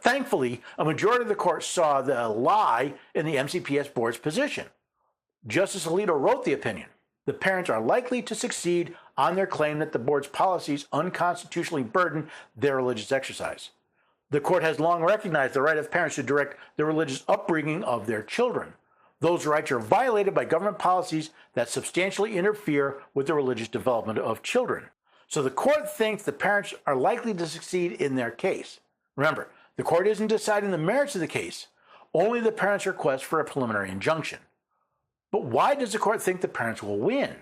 Thankfully, a majority of the court saw the lie in the MCPS board's position. Justice Alito wrote the opinion. The parents are likely to succeed on their claim that the board's policies unconstitutionally burden their religious exercise. The court has long recognized the right of parents to direct the religious upbringing of their children. Those rights are violated by government policies that substantially interfere with the religious development of children. So the court thinks the parents are likely to succeed in their case. Remember, the court isn't deciding the merits of the case, only the parents' request for a preliminary injunction. But why does the court think the parents will win?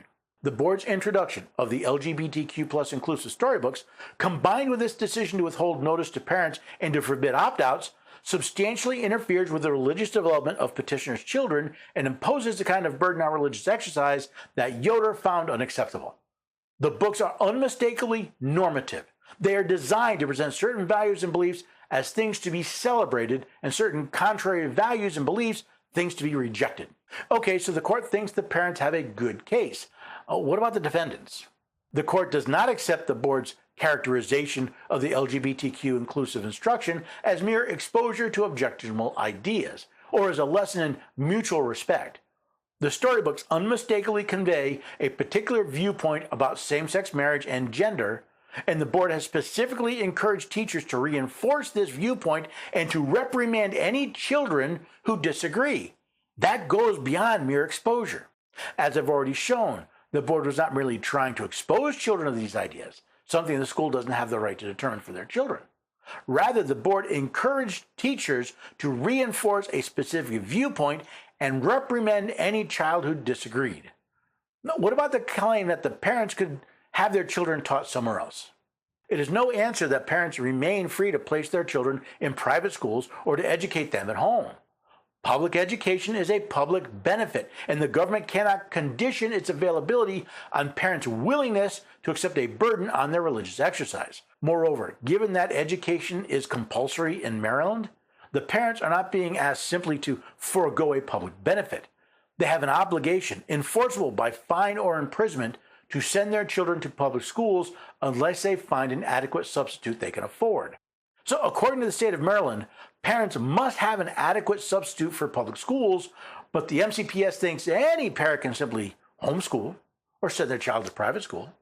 The board's introduction of the LGBTQ+ inclusive storybooks, combined with its decision to withhold notice to parents and to forbid opt-outs, substantially interferes with the religious development of petitioners' children and imposes the kind of burden on religious exercise that Yoder found unacceptable. The books are unmistakably normative. They are designed to present certain values and beliefs as things to be celebrated and certain contrary values and beliefs things to be rejected. Okay, so the court thinks the parents have a good case. What about the defendants? The court does not accept the board's characterization of the LGBTQ inclusive instruction as mere exposure to objectionable ideas, or as a lesson in mutual respect. The storybooks unmistakably convey a particular viewpoint about same-sex marriage and gender, and the board has specifically encouraged teachers to reinforce this viewpoint and to reprimand any children who disagree. That goes beyond mere exposure. As I've already shown, the board was not merely trying to expose children to these ideas, something the school doesn't have the right to determine for their children. Rather, the board encouraged teachers to reinforce a specific viewpoint and reprimand any child who disagreed. Now, what about the claim that the parents could have their children taught somewhere else? It is no answer that parents remain free to place their children in private schools or to educate them at home. Public education is a public benefit, and the government cannot condition its availability on parents' willingness to accept a burden on their religious exercise. Moreover, given that education is compulsory in Maryland, the parents are not being asked simply to forego a public benefit. They have an obligation, enforceable by fine or imprisonment, to send their children to public schools unless they find an adequate substitute they can afford. So according to the state of Maryland, parents must have an adequate substitute for public schools, but the MCPS thinks any parent can simply homeschool or send their child to private school.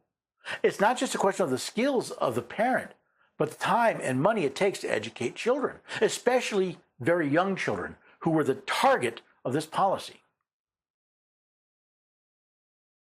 It's not just a question of the skills of the parent, but the time and money it takes to educate children, especially very young children who were the target of this policy.